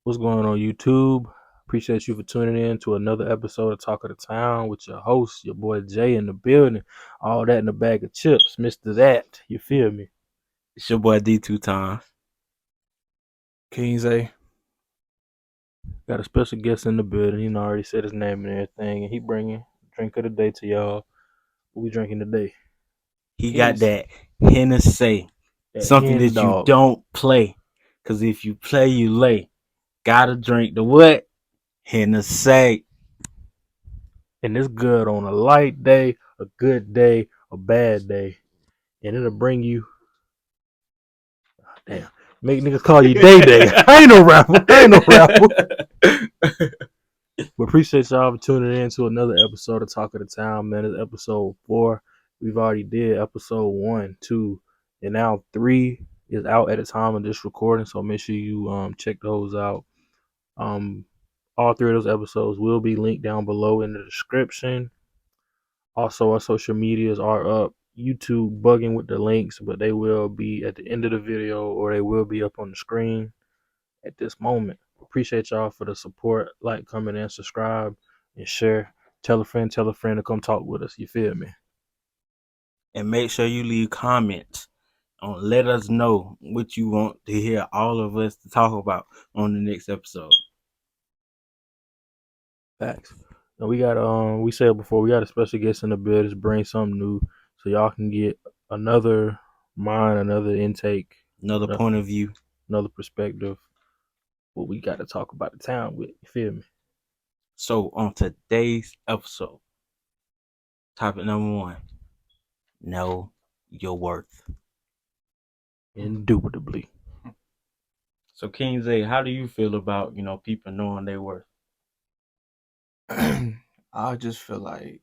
What's going on, YouTube? Appreciate you for tuning in to another episode of Talk of the Town with your host, your boy Jay in the building. All that in a bag of chips, Mr. That. You feel me? It's your boy D 2 times. Kings A. Got a special guest in the building. He already said his name and everything, and he bringing drink of the day to y'all. What we drinking today? He got Hennessy. that Hennessy, That something hen that you dog. don't play. Cause if you play, you lay. Gotta drink the what? Hennessy. And it's good on a light day, a good day, a bad day. And it'll bring you, damn, make niggas call you Day Day. I ain't no rapper. I ain't no rapper. We appreciate y'all for tuning in to another episode of Talk of the Town, man. It's episode 4. We've already did episode 1, 2, and now 3 is out at the time of this recording. So make sure you check those out. Um, all 3 of those episodes will be linked down below in the description. Also, our social medias are up. YouTube bugging with the links, but they will be at the end of the video or they will be up on the screen at this moment. Appreciate y'all for the support. Like, comment, and subscribe, and share. Tell a friend to come talk with us. You feel me? And make sure you leave comments on let us know what you want to hear all of us to talk about on the next episode. Facts. And we got we said before we got a special guest in the building to bring something new, so y'all can get another mind, another intake, Another point of view. another perspective. What we got to talk about the town with. You feel me? So on today's episode, topic number 1, know your worth. Indubitably. So King Zay, how do you feel about, people knowing their worth? I just feel like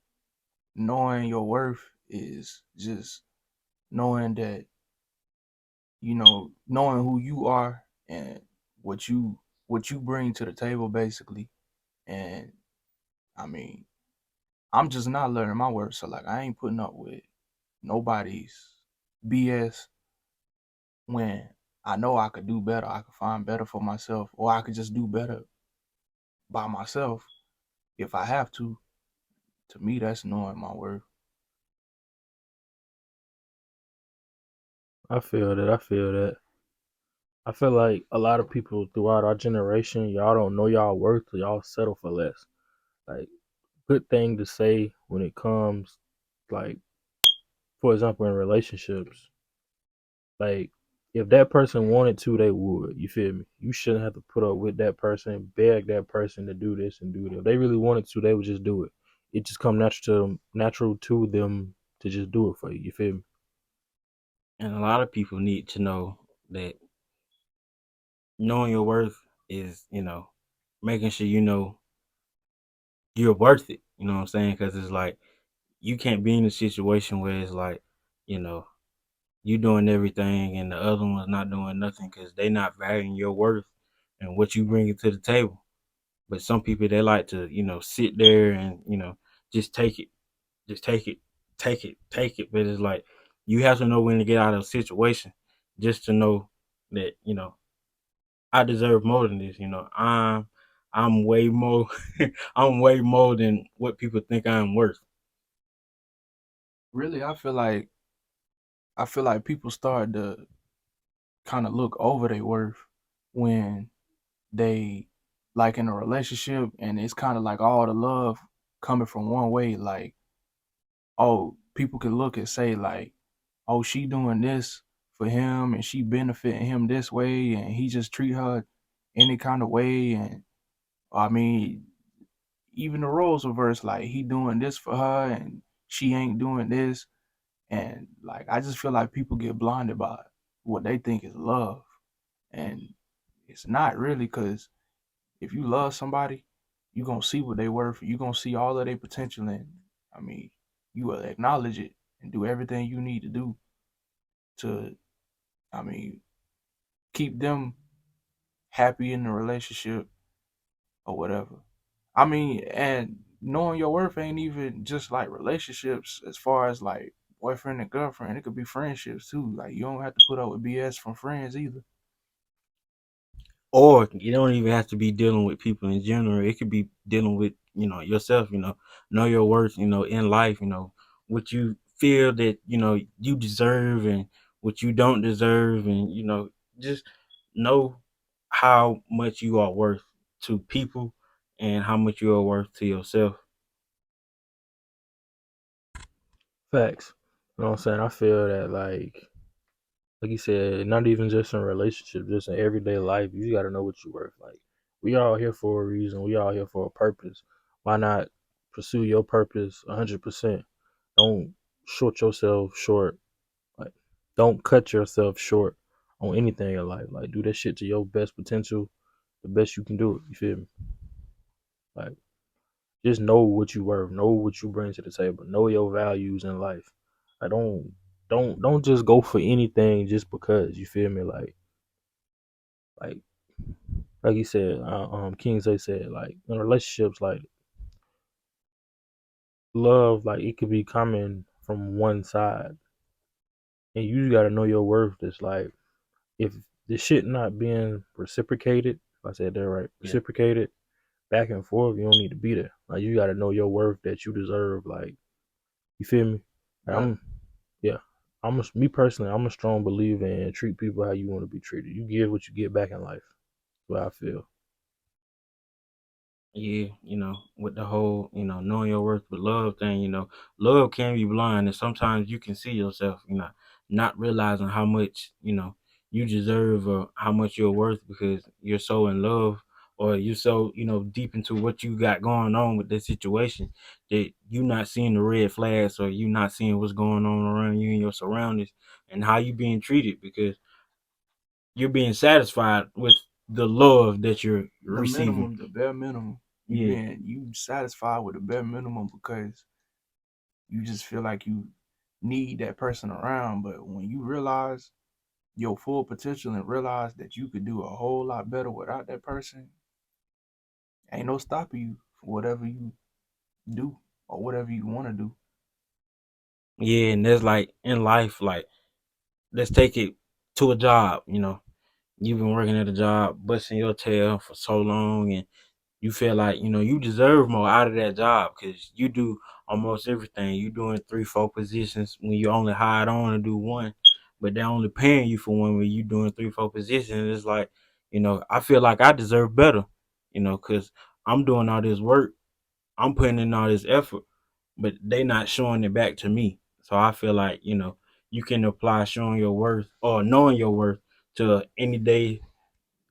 knowing your worth is just knowing that, knowing who you are and what you bring to the table basically. And I mean, I'm just not learning my worth. So like I ain't putting up with nobody's BS when I know I could do better. I could find better for myself, or I could just do better by myself if I have to. To me, that's knowing my worth. I feel that. I feel that. I feel like a lot of people throughout our generation, y'all don't know y'all worth, so y'all settle for less. Like, good thing to say when it comes, like, for example, in relationships. Like, if that person wanted to, they would. You feel me? You shouldn't have to put up with that person, beg that person to do this and do that. If they really wanted to, they would just do it. It just come natural to them to just do it for you. You feel me? And a lot of people need to know that knowing your worth is, making sure you know you're worth it. You know what I'm saying? Because it's like you can't be in a situation where it's like, you know, you doing everything and the other one's not doing nothing because they not valuing your worth and what you bring to the table. But some people they like to, sit there and just take it, just take it, take it, take it. But it's like you have to know when to get out of a situation, just to know that I deserve more than this. I'm way more I'm way more than what people think I'm worth. Really, I feel like people start to kind of look over their worth when they like in a relationship and it's kind of like all the love coming from one way. Like, oh, people can look and say like, oh, she doing this for him and she benefiting him this way and he just treat her any kind of way. And I mean, even the roles reverse, like he doing this for her and she ain't doing this. And like I just feel like people get blinded by what they think is love. And it's not really, because if you love somebody, you gonna see what they worth. You gonna see all of their potential, and I mean, you will acknowledge it and do everything you need to do to, I mean, keep them happy in the relationship or whatever. I mean, and knowing your worth ain't even just like relationships. As far as like boyfriend and girlfriend, it could be friendships too. Like you don't have to put up with BS from friends either. or you don't even have to be dealing with people in general. It could be dealing with yourself. Know your worth. In life. What you feel that you deserve and what you don't deserve, and just know how much you are worth to people and how much you are worth to yourself. Facts. You know what I'm saying? I feel that like you said, not even just in relationship, just in everyday life, you gotta know what you're worth. Like we all here for a reason. We all here for a purpose. Why not pursue your purpose 100%? Don't short yourself short. Like don't cut yourself short on anything in life. Like do that shit to your best potential, the best you can do it. You feel me? Like just know what you worth. Know what you bring to the table. Know your values in life. Like don't just go for anything just because. You feel me? Like like you said, King Zay said, like in relationships, like love, like it could be coming from one side, and you just gotta know your worth. It's like if the shit not being reciprocated, if I said that right, Yeah. reciprocated back and forth, you don't need to be there. Like you gotta know your worth that you deserve. Like you feel me? Like, Yeah. yeah. Me personally, I'm a strong believer in treat people how you want to be treated. You give what you get back in life. That's what I feel. Yeah, with the whole, knowing your worth with love thing, love can be blind, and sometimes you can see yourself, not realizing how much, you deserve or how much you're worth because you're so in love or you're so, deep into what you got going on with this situation that you're not seeing the red flags or you're not seeing what's going on around you and your surroundings and how you being treated because you're being satisfied with the love that you're The receiving. minimum, the bare minimum. Yeah. You satisfied with the bare minimum because you just feel like you need that person around. But when you realize your full potential and realize that you could do a whole lot better without that person, ain't no stopping you for whatever you do or whatever you want to do. Yeah, and there's like in life, like let's take it to a job. You've been working at a job, busting your tail for so long, and you feel like you deserve more out of that job because you do almost everything. You doing 3, 4 positions when you only hired on to do one, but they're only paying you for one when you doing 3, 4 positions. It's like I feel like I deserve better, because I'm doing all this work, I'm putting in all this effort but they not showing it back to me. So I feel like, you can apply showing your worth or knowing your worth to any day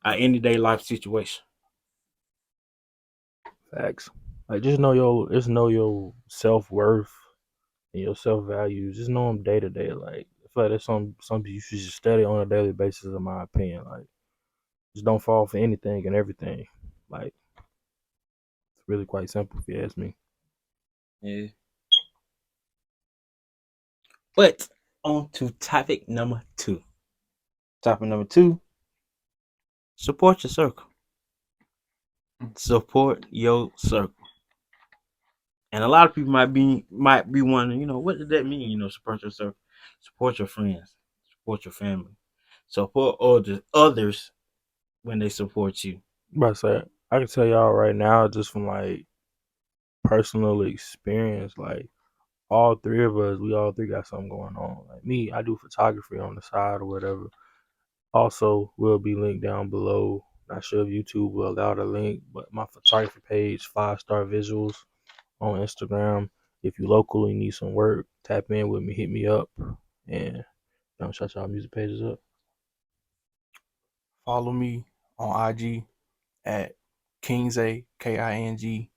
life situation. Facts. Like just know your self worth and your self value. Just know them day to day. Like I feel like there's some you should just study on a daily basis. In my opinion, like just don't fall for anything and everything. Like it's really quite simple if you ask me. Yeah. But on to topic number two. Topic number two, support your circle. Support your circle. And a lot of people might be wondering, what does that mean? Support your circle, support your friends, support your family, support others when they support you. But I say I can tell y'all right now, just from like personal experience, like all three of us, we all three got something going on. Like me, I do photography on the side or whatever. Also, will be linked down below. Not sure if YouTube will allow the link, but my photography page, 5 Star Visuals on Instagram. If you locally need some work, tap in with me, hit me up, and shout y'all music pages up. Follow me on IG at Kingzay KingZay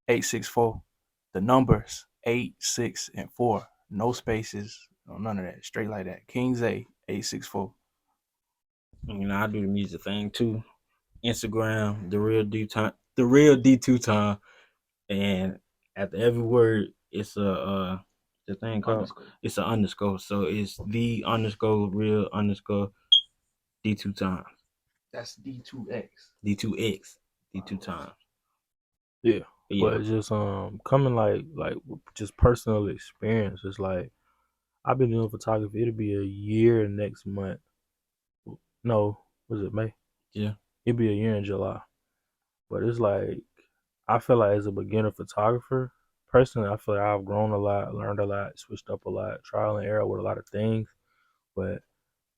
864. The numbers 8, 6, and 4. No spaces, no none of that. Straight like that. Kingzay 864. I do the music thing too. Instagram, the real D2 time, and after every word, it's the thing called Underscore. it's an underscore. So it's the underscore real underscore D2 times That's D2X. D2X D2 times. Yeah, But yeah, but just coming like just personal experience. It's like I've been doing photography. It'll be a year next month. No, Was it May? Yeah. It'd be a year in July. But it's like I feel like as a beginner photographer, personally, I feel like I've grown a lot, learned a lot, switched up a lot, trial and error with a lot of things. But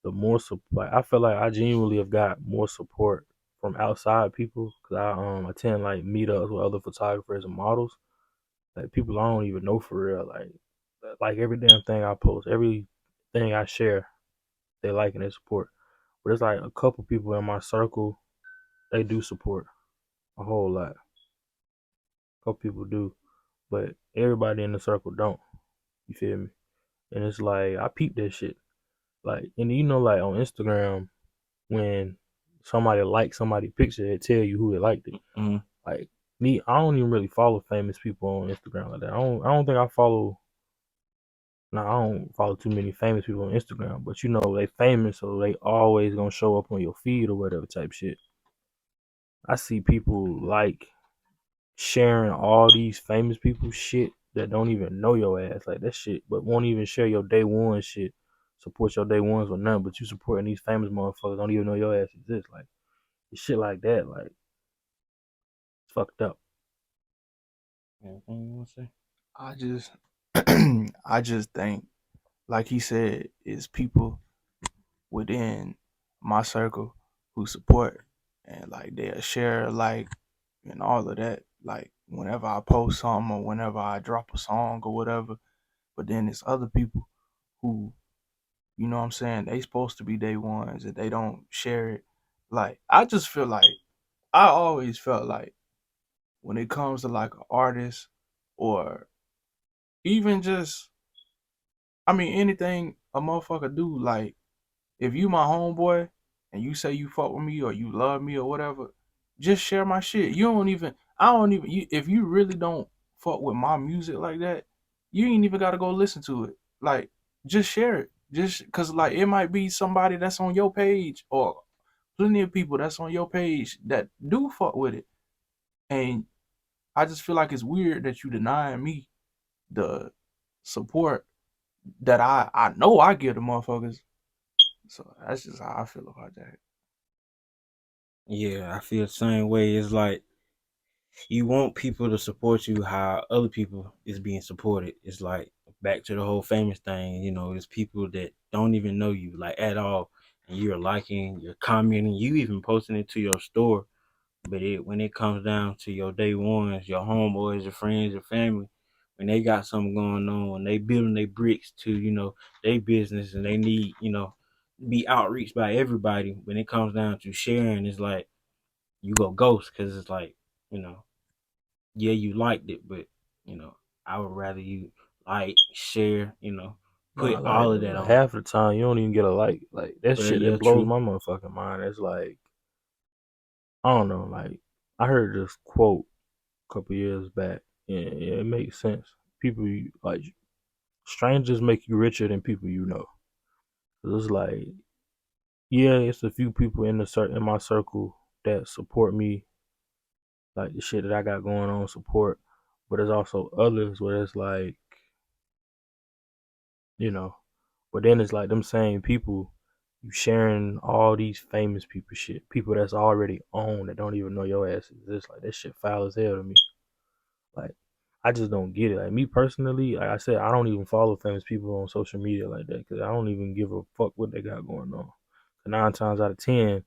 the more support, I feel like I genuinely have got more support from outside people because I attend like meetups with other photographers and models, like people I don't even know for real. Like every damn thing I post, everything I share, they like and they support. But it's like a couple people in my circle, they do support a whole lot. A couple people do, but everybody in the circle don't. You feel me? And it's like I peep that shit. Like, and you know, like on Instagram, when somebody likes somebody's picture, it tell you who they liked it. Mm-hmm. Like me, I don't even really follow famous people on Instagram like that. I don't think I follow. No, I don't follow too many famous people on Instagram, but you know they famous, so they always gonna show up on your feed or whatever type shit. I see people like sharing all these famous people shit that don't even know your ass like that shit, but won't even share your day one shit. Support your day ones with nothing, but you supporting these famous motherfuckers don't even know your ass exists. Like shit like that, like it's fucked up. Anything you want to say? I just I just think, like he said, is people within my circle who support and like they'll share like and all of that. Like whenever I post something or whenever I drop a song or whatever. But then there's other people who, you know what I'm saying, they supposed to be day ones and they don't share it. Like I just feel like I always felt like when it comes to like an artist or even just I mean anything a motherfucker do, like if you my homeboy and you say you fuck with me or you love me or whatever, just share my shit. You don't even I don't even if you really don't fuck with my music like that, you ain't even gotta go listen to it. Like just share it. Just cause like it might be somebody that's on your page or plenty of people that's on your page that do fuck with it. And I just feel like it's weird that you denying me the support that I know I give the motherfuckers. So that's just how I feel about that. Yeah, I feel the same way. It's like you want people to support you how other people is being supported. It's like back to the whole famous thing, it's people that don't even know you like at all. And you're liking, you're commenting, you even posting it to your store. But when it comes down to your day ones, your homeboys, your friends, your family, when they got something going on, when they building their bricks to, their business and they need, be outreached by everybody, when it comes down to sharing, it's like you go ghost because it's like, you know, yeah, you liked it, but I would rather you like, share, Nah, put all of that like on. half the time you don't even get a like. Like that Well, shit yeah, that blows true. my motherfucking mind. It's like I don't know. Like I heard this quote a couple years back, and it makes sense. People like strangers make you richer than people you know. 'Cause it's like yeah, it's a few people in my circle that support me, like the shit that I got going on support, but there's also others where it's like you know. But then it's like them same people, you sharing all these famous people shit, people that's already on that don't even know your ass exists. Like that shit foul as hell to me. Like I just don't get it. Like me personally, like I said, I don't even follow famous people on social media like that because I don't even give a fuck what they got going on. 9 times out of 10,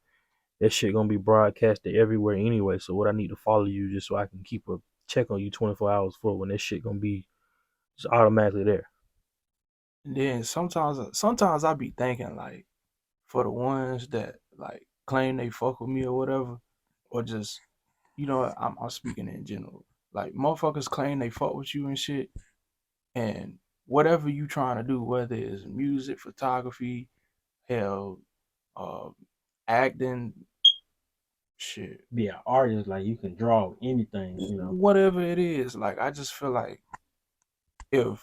that shit gonna be broadcasted everywhere anyway. So what I need to follow you just so I can keep a check on you 24 hours for when that shit gonna be just automatically there. And then sometimes I be thinking like for the ones that like claim they fuck with me or whatever, or just I'm speaking in general. Like motherfuckers claim they fuck with you and shit, and whatever you trying to do, whether it's music, photography, hell, uh, acting, shit, Be an artist, like you can draw anything. whatever it is. Like I just feel like if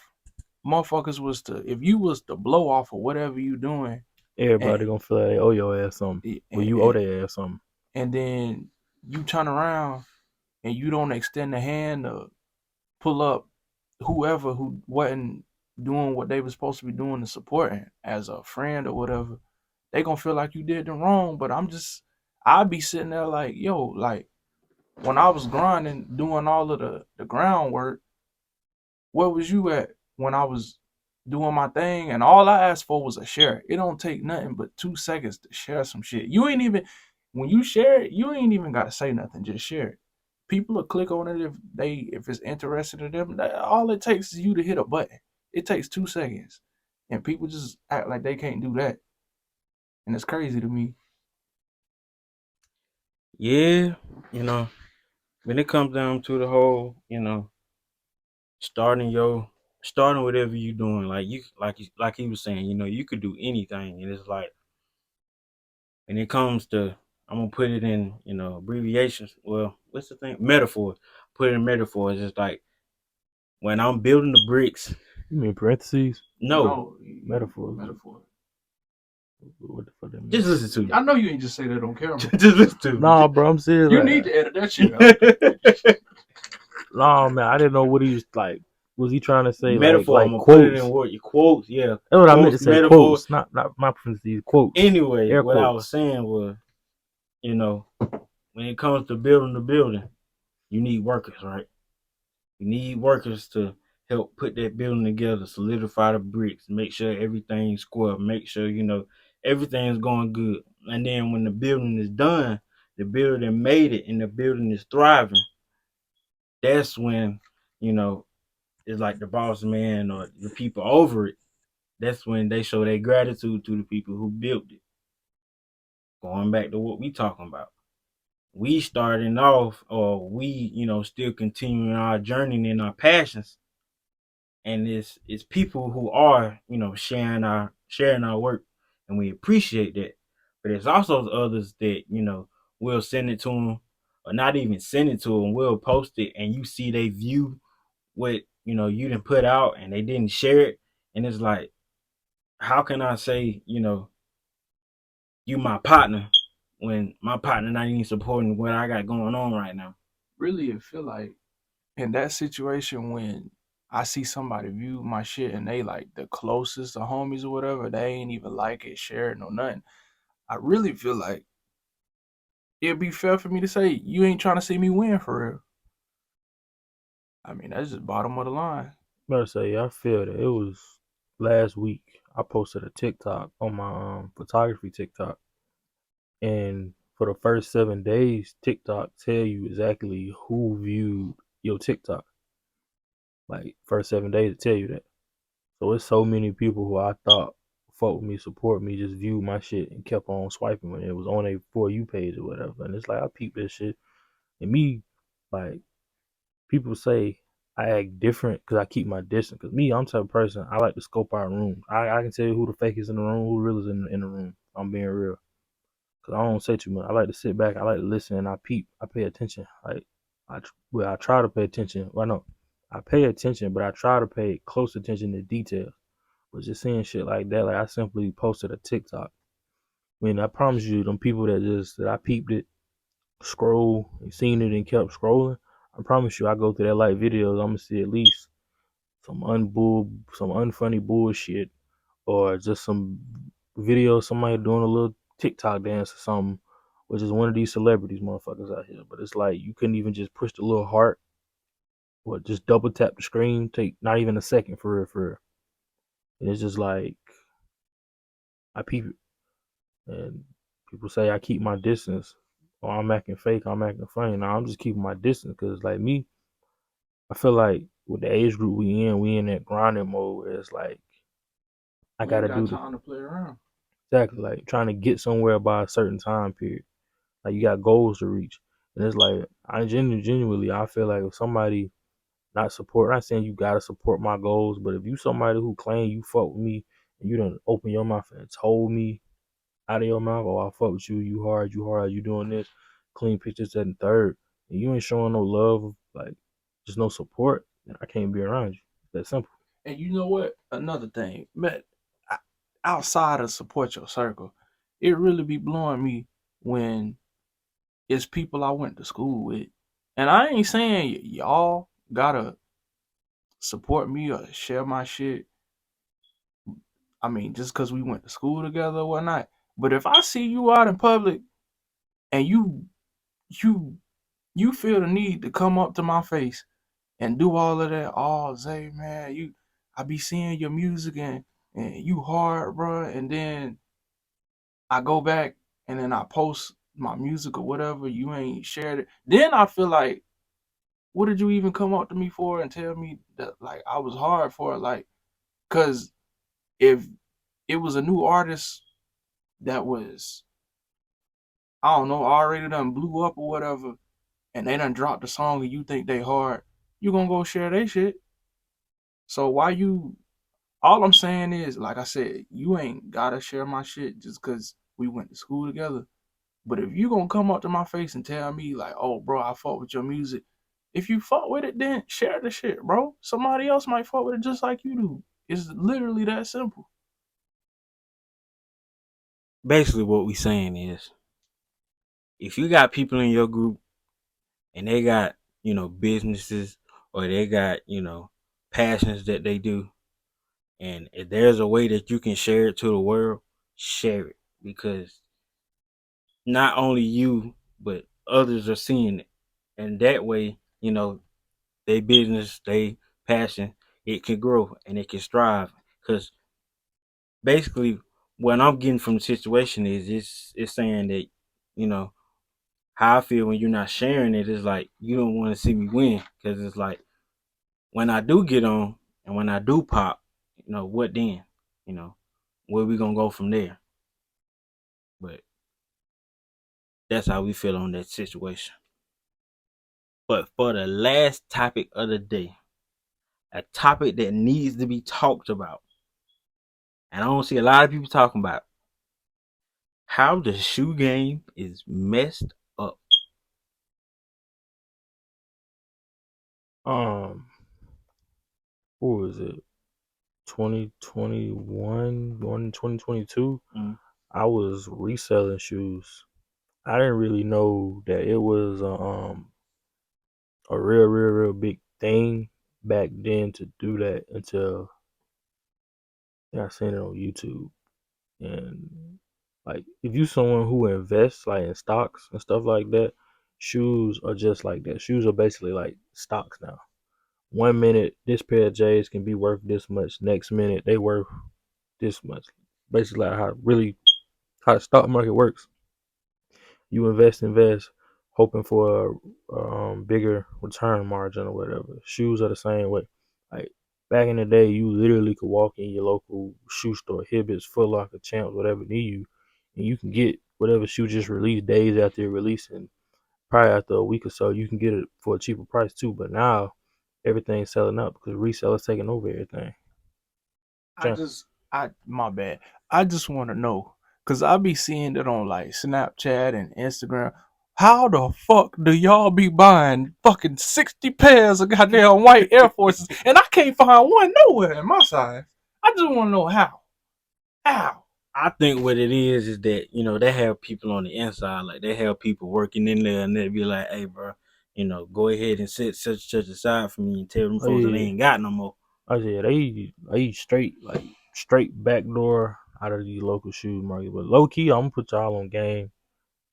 if you was to blow off of whatever you doing, Everybody and gonna feel like they owe your ass something. Well, and, you owe and, their ass something. and then you turn around and you don't extend the hand to pull up whoever who wasn't doing what they were supposed to be doing and supporting as a friend or whatever, they gonna feel like you did them wrong. But I'd be sitting there like, yo, like when I was grinding, doing all of the groundwork, where was you at when I was doing my thing? And all I asked for was a share. It don't take nothing but 2 seconds to share some shit. You ain't even when you share it, you ain't even gotta say nothing. Just share it. People will click on it if it's interested to them. All it takes is you to hit a button. It takes 2 seconds, and people just act like they can't do that, and it's crazy to me. Yeah, when it comes down to the whole, starting your starting whatever you doing, like he was saying, you could do anything, and it's like when it comes to, I'm gonna put it in, abbreviations. Well, what's the thing? Metaphor. Put it in metaphors. It's like when I'm building the bricks. You mean parentheses? No, Metaphors. Metaphor. What the fuck that mean? just listen to me. I know you ain't just say that on camera. Just listen to me. Nah, bro, I'm serious. You like, need to edit that shit out. Nah, man, I didn't know what he was like. Was he trying to say Metaphor. I'm like gonna put it quotes? in what your quotes. Yeah, That's what I meant to quotes, say. metaphors. Quotes, not my parentheses. Quotes. Anyway, Air what I quotes. was saying was, you know, when it comes to building the building, you need workers, right? You need workers to help put that building together, solidify the bricks, make sure everything's square, make sure, everything's going good. And then when the building is done, the building made it and the building is thriving, that's when, you know, it's like the boss man or the people over it. That's when they show their gratitude to the people who built it. Going back to what we talking about. We starting off, or we, still continuing our journey and our passions, and it's people who are, sharing our work, and we appreciate that. But there's also others that, will send it to them, or not even send it to them, we'll post it, and you see they view what, you didn't put out, and they didn't share it, and it's like, how can I say, you my partner when my partner not even supporting what I got going on right now? Really, it feel like in that situation when I see somebody view my shit and they like the closest to homies or whatever, they ain't even like it, share it, no nothing. I really feel like it'd be fair for me to say you ain't trying to see me win for real. I mean, that's just bottom of the line. Better say, I feel that it was last week. I posted a TikTok on my photography TikTok, and for the first 7 days, TikTok tell you exactly who viewed your TikTok. Like first 7 days, it tell you that. So it's so many people who I thought fuck with me, support me, just viewed my shit and kept on swiping when it was on a For You page or whatever. And it's like I peep this shit, and me, like people say I act different because I keep my distance. Because me, I'm the type of person, I like to scope out rooms. I can tell you who the fake is in the room, who real is in the room. I'm being real. Because I don't say too much. I like to sit back. I like to listen and I peep. I pay attention. Like, I try to pay attention. Well, no, I pay attention, but I try to pay close attention to details. But just seeing shit like that, like I simply posted a TikTok. I mean, I promise you, them people that I peeped it, scroll and seen it and kept scrolling. I promise you, I go through that like videos, I'm gonna see at least some unfunny bullshit, or just some video of somebody doing a little TikTok dance or something, which is one of these celebrities motherfuckers out here. But it's like you couldn't even just push the little heart or just double tap the screen, take not even a second for real, for real. And it's just like I peep it, and people say I keep my distance, or I'm acting fake, I'm acting funny. Now I'm just keeping my distance because like me, I feel like with the age group we in that grinding mode where it's like I We ain't gotta got do the time to play around. exactly like trying to get somewhere by a certain time period. Like you got goals to reach, and it's like I genuinely I feel like if somebody not support, not saying you gotta support my goals, but if you somebody who claim you fuck with me and you done open your mouth and told me out of your mouth, oh I fuck with you, you hard, you doing this, clean pictures that and third, and you ain't showing no love, like just no support, then I can't be around you. That simple. And you know what? Another thing, man, outside of support your circle, it really be blowing me when it's people I went to school with. And I ain't saying y'all gotta support me or share my shit. I mean, just because we went to school together or whatnot. But if I see you out in public and you you feel the need to come up to my face and do all of that, oh Zay, man, I be seeing your music and you hard, bro, and then I go back and then I post my music or whatever, you ain't shared it. Then I feel like, what did you even come up to me for and tell me that like I was hard for it? Like, cause if it was a new artist that was, I don't know, already done blew up or whatever, and they done dropped the song and you think they hard, you gonna go share their shit. So why you all I'm saying is, like I said, you ain't gotta share my shit just cause we went to school together. But if you gonna come up to my face and tell me like, oh bro, I fought with your music, if you fought with it, then share the shit, bro. Somebody else might fuck with it just like you do. It's literally that simple. Basically, what we saying is, if you got people in your group and they got, businesses, or they got, passions that they do, and if there's a way that you can share it to the world, share it, because not only you but others are seeing it, and that way, they business, they passion, it can grow and it can strive. Because basically, what I'm getting from the situation is, it's saying that, you know how I feel when you're not sharing it is like you don't want to see me win, because it's like when I do get on and when I do pop, what then? You know, where we gonna go from there? But that's how we feel on that situation. But for the last topic of the day, a topic that needs to be talked about, and I don't see a lot of people talking about how the shoe game is messed up. Um, what was it? 2021, going to 2022. Mm. I was reselling shoes. I didn't really know that it was a real big thing back then to do that until I seen it on YouTube. And like, if you someone who invests like in stocks and stuff like that, shoes are just like that. Shoes are basically like stocks now. 1 minute this pair of J's can be worth this much. Next minute they worth this much. Basically, like how the stock market works. You invest, hoping for a bigger return margin or whatever. Shoes are the same way. Like back in the day, you literally could walk in your local shoe store, Hibbett's, Foot Locker, Champs, whatever near you, and you can get whatever shoe just released days after it released, and probably after a week or so, you can get it for a cheaper price too. But now everything's selling up because resellers taking over everything. I just, I my bad. I just want to know, cause I be seeing it on like Snapchat and Instagram. How the fuck do y'all be buying fucking 60 pairs of goddamn white Air Forces and I can't find one nowhere in my size? I just want to know how. How? I think what it is that they have people on the inside, like they have people working in there, and they be like, "Hey, bro, go ahead and set such aside for me and tell them Oh folks that they yeah, ain't got no more." I said they straight backdoor out of the local shoe market. But low key, I'm gonna put y'all on game.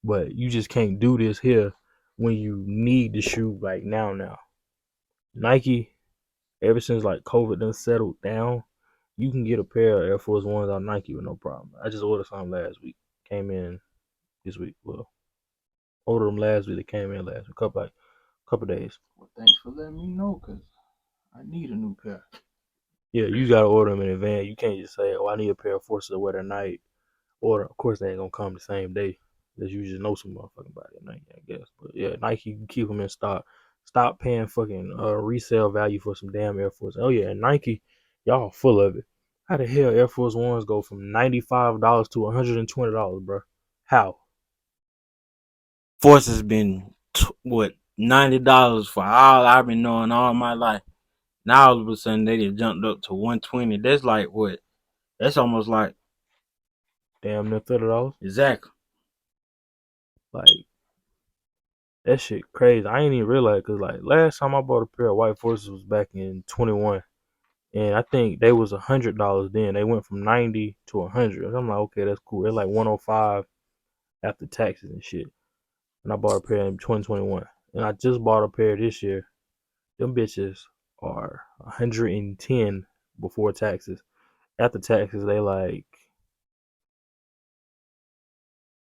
But you just can't do this here when you need the shoe like now. Nike, ever since like COVID done settled down, you can get a pair of Air Force Ones on Nike with no problem. I just ordered some last week. Came in this week. Well, ordered them last week. They came in last week. Couple days. Well, thanks for letting me know, cause I need a new pair. Yeah, you gotta order them in advance. You can't just say, "Oh, I need a pair of Forces to wear tonight." Order. Of course, they ain't gonna come the same day. Unless you just know some motherfucking body at Nike, I guess. But yeah, Nike can keep them in stock. Stop paying fucking resale value for some damn Air Force. Oh yeah, and Nike, y'all full of it. How the hell Air Force Ones go from $95 to $120, bro? How? Force has been what $90 for all I've been knowing all my life. Now all of a sudden they just jumped up to 120. That's like what? That's almost like Damn near $30. exactly. Like that shit crazy. I ain't even realize because like last time I bought a pair of white forces was back in 21, and I think they was $100 then. They went from 90 to 100. I'm like, okay, that's cool. They're like 105 after taxes and shit. And I bought a pair in 2021, and I just bought a pair this year. Them bitches are 110 before taxes. After taxes, they like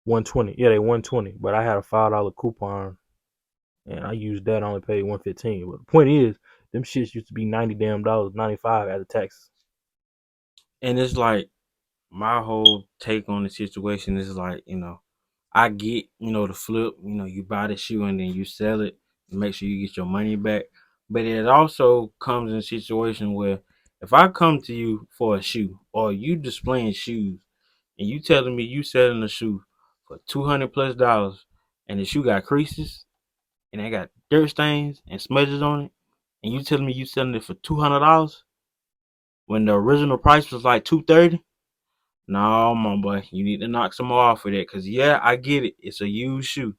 120. Yeah, they 120. But I had a $5 coupon, and I used that. I only paid 115. But the point is, them shits used to be 90 damn dollars, 95 after taxes. And it's like my whole take on the situation is like, I get, the flip, you buy the shoe and then you sell it and make sure you get your money back. But it also comes in a situation where if I come to you for a shoe or you displaying shoes and you telling me you selling a shoe for $200+ and the shoe got creases and they got dirt stains and smudges on it, and you telling me you selling it for $200 when the original price was like 230. No, my boy, you need to knock some more off of that. Cause yeah, I get it. It's a used shoe.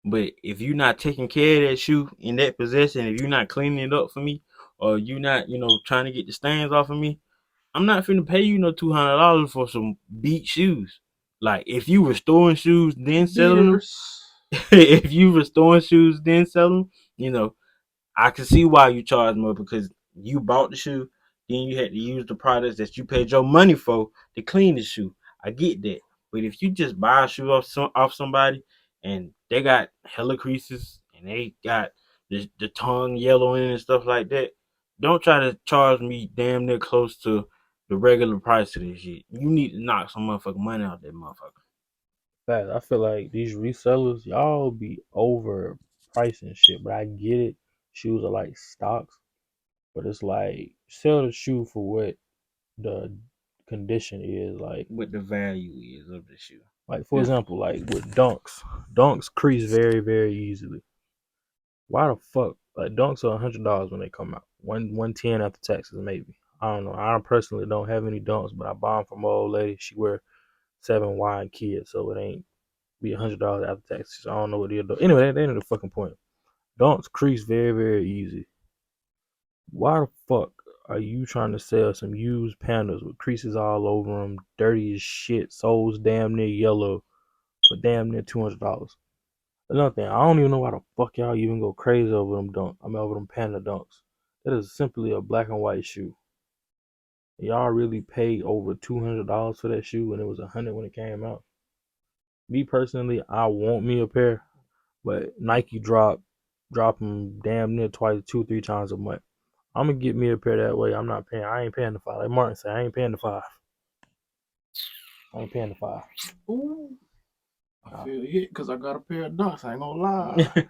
But if you're not taking care of that shoe in that possession, if you're not cleaning it up for me, or you not, trying to get the stains off of me, I'm not finna pay you no $200 for some beat shoes. Like if you restoring shoes then selling them, Beaters. if you restoring shoes then selling them, you know, I can see why you charge more because you bought the shoe, then you had to use the products that you paid your money for to clean the shoe. I get that, but if you just buy a shoe off somebody and they got hella creases and they got the tongue yellowing and stuff like that, don't try to charge me damn near close to the regular price of this shit. You need to knock some motherfucking money out that motherfucker. Fact, I feel like these resellers, y'all be over pricing shit, but I get it. Shoes are like stocks, but it's like sell the shoe for what the condition is. What the value is of the shoe. Like for example, like with dunks crease very very easily. Why the fuck? Like dunks are $100 when they come out. 110 after taxes maybe. I don't know. I personally don't have any dunks, but I buy them from my old lady. She wear 7Y and kids, so it ain't be $100 after taxes. I don't know what it is. Anyway, that ain't the fucking point. Dunks crease very very easy. Why the fuck are you trying to sell some used pandas with creases all over them, dirty as shit, soles damn near yellow, for damn near $200? Another thing, I don't even know why the fuck y'all even go crazy over them over them panda dunks. That is simply a black and white shoe. Y'all really paid over $200 for that shoe, and it was 100 when it came out. Me personally, I want me a pair, but Nike drop them damn near twice, two, three times a month. I'm gonna get me a pair that way. I'm not paying. I ain't paying the five. Like Martin said, I ain't paying the five. I ain't paying the five. Ooh, I Nah. feel hit because I got a pair of dunks. I ain't gonna lie. I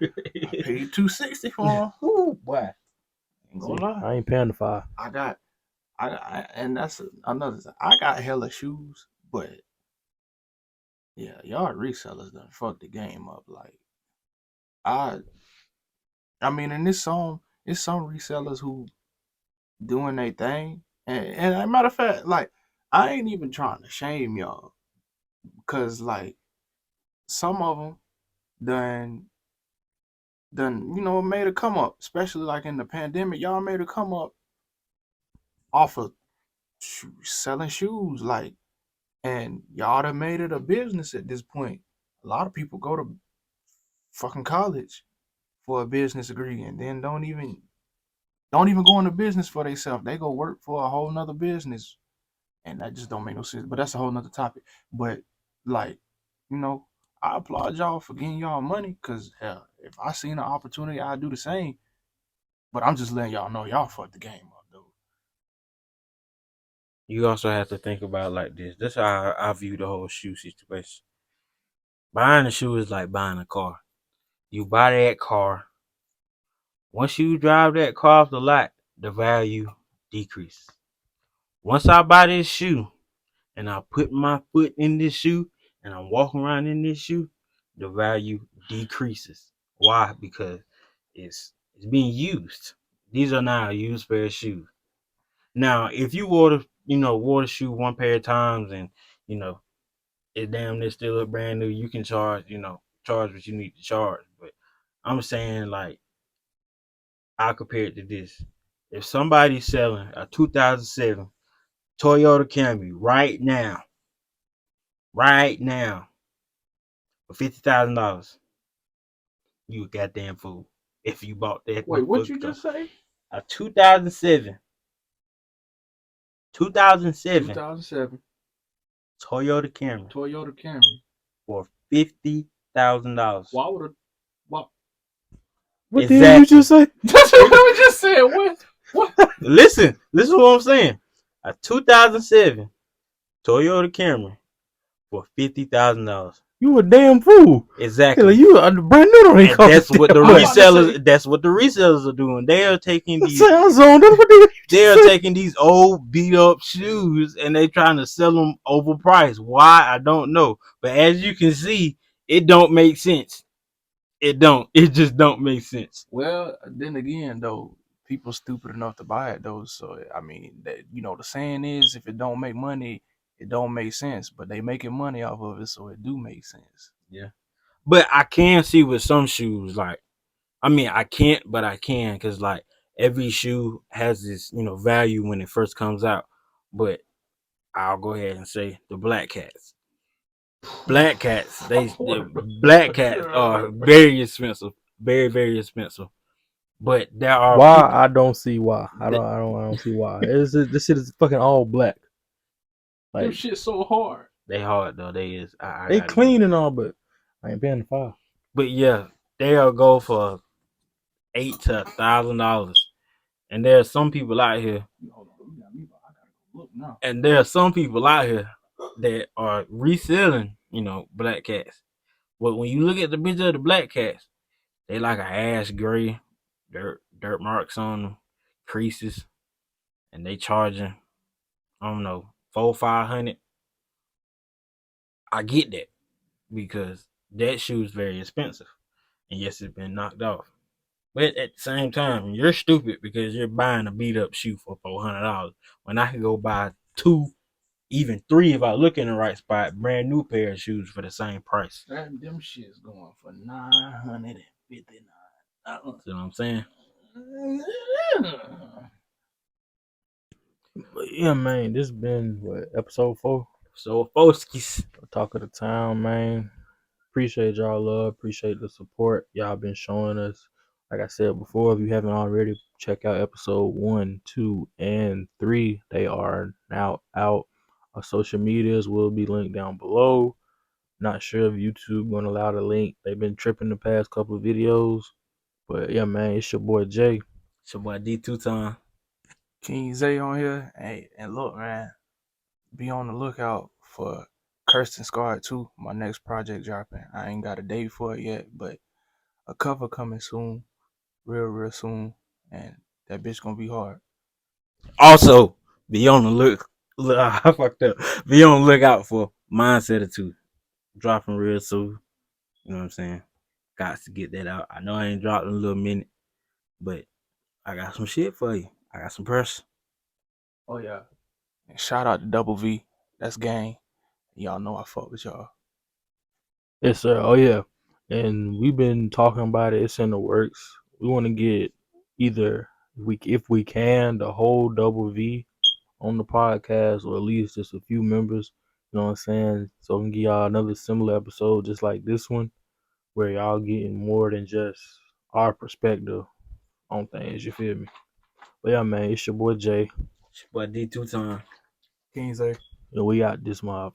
paid $260 for them. Ooh, boy. Ain't gonna See, lie. I ain't paying the five. I got, and that's another thing. I got hella shoes, but yeah, y'all resellers done fucked the game up. Like I, I mean, in this song, it's some resellers who doing their thing, and as a matter of fact, like I ain't even trying to shame y'all, cause like some of them done made a come up, especially like in the pandemic. Y'all made a come up off of selling shoes, like, and y'all done made it a business at this point. A lot of people go to fucking college for a business degree and then don't even go into business for themselves. They go work for a whole nother business, and that just don't make no sense. But that's a whole nother topic. But like, you know, I applaud y'all for getting y'all money, cause hell, if I seen an opportunity, I'd do the same. But I'm just letting y'all know y'all fucked the game up, though. You also have to think about it like this. That's how I view the whole shoe situation. Buying a shoe is like buying a car. You buy that car. Once you drive that car off the lot, the value decreases. Once I buy this shoe and I put my foot in this shoe and I'm walking around in this shoe, the value decreases. Why? Because it's being used. These are now a used pair of shoes. Now, if you wore the shoe one pair of times and you know it damn near still look brand new, you can charge what you need to charge. But I'm saying like I compare it to this. If somebody's selling a 2007 Toyota Camry right now for $50,000, you a goddamn fool. If you bought that, Wait, what you just say? a 2007 2007 Toyota Camry Toyota Camry for $50,000. Why would a why? What the hell you just say? That's what I just said. What? Listen to what I'm saying. A 2007 Toyota Camry for $50,000. You a damn fool. Exactly. Like, you brand new on And that's what the resellers. That's what the resellers are doing. They are taking these. They are taking these old beat up shoes and they trying to sell them overpriced. Why, I don't know. But as you can see, it don't make sense. It don't. It just don't make sense. Well, then again, though, people stupid enough to buy it though. So I mean, that the saying is, if it don't make money, it don't make sense. But they making money off of it, so it do make sense. Yeah. But I can see with some shoes, like, I mean, I can't, but I can, because like every shoe has this, value when it first comes out. But I'll go ahead and say the black cats. Black cats, the black cats are very expensive, very very expensive. But there are Why? people. I don't see why. I don't see why. This shit is fucking all black. Them Like, shit so hard. They hard though. They is. I they gotta clean and all, but I ain't paying the $5. But yeah, they'll go for $8 to $1,000. And there are some people out here. Look now. And there are some people out here that are reselling, black cats. But when you look at the picture of the black cats, they like a ash gray, dirt marks on them, creases, and they charging, I don't know, 400-500. I get that because that shoe is very expensive, and yes, it's been knocked off. But at the same time, you're stupid because you're buying a beat up shoe for $400 when I could go buy 2, even 3 if I look in the right spot, brand new pair of shoes for the same price. Them shit's going for $959. See what I'm saying? But yeah, man, this been what, episode 4? So Foskis. Talk of the town, man. Appreciate y'all love. Appreciate the support y'all been showing us. Like I said before, if you haven't already, check out episode 1, 2, and 3. They are now out. Our social medias will be linked down below. Not sure if YouTube gonna allow the link. They've been tripping the past couple of videos. But yeah, man, it's your boy Jay. It's your boy D2 King Zay on here. Hey, and look, man, be on the lookout for Kirsten Scarred 2, my next project dropping. I ain't got a date for it yet, but a cover coming soon, real soon, and that bitch gonna be hard. Also, be on the I fucked up. Be on the lookout for Mindset of 2 dropping real soon. You know what I'm saying? Got to get that out. I know I ain't dropped in a little minute, but I got some shit for you. I got some press. Oh yeah. And shout out to Double V. That's gang. Y'all know I fuck with y'all. Yes, sir. Oh yeah. And we've been talking about it. It's in the works. We want to get either if we can the whole Double V on the podcast, or at least just a few members. You know what I'm saying? So we can give y'all another similar episode just like this one, where y'all getting more than just our perspective on things. You feel me? But yeah, man, it's your boy Jay. It's your boy D2 King Zay. And we out this mob.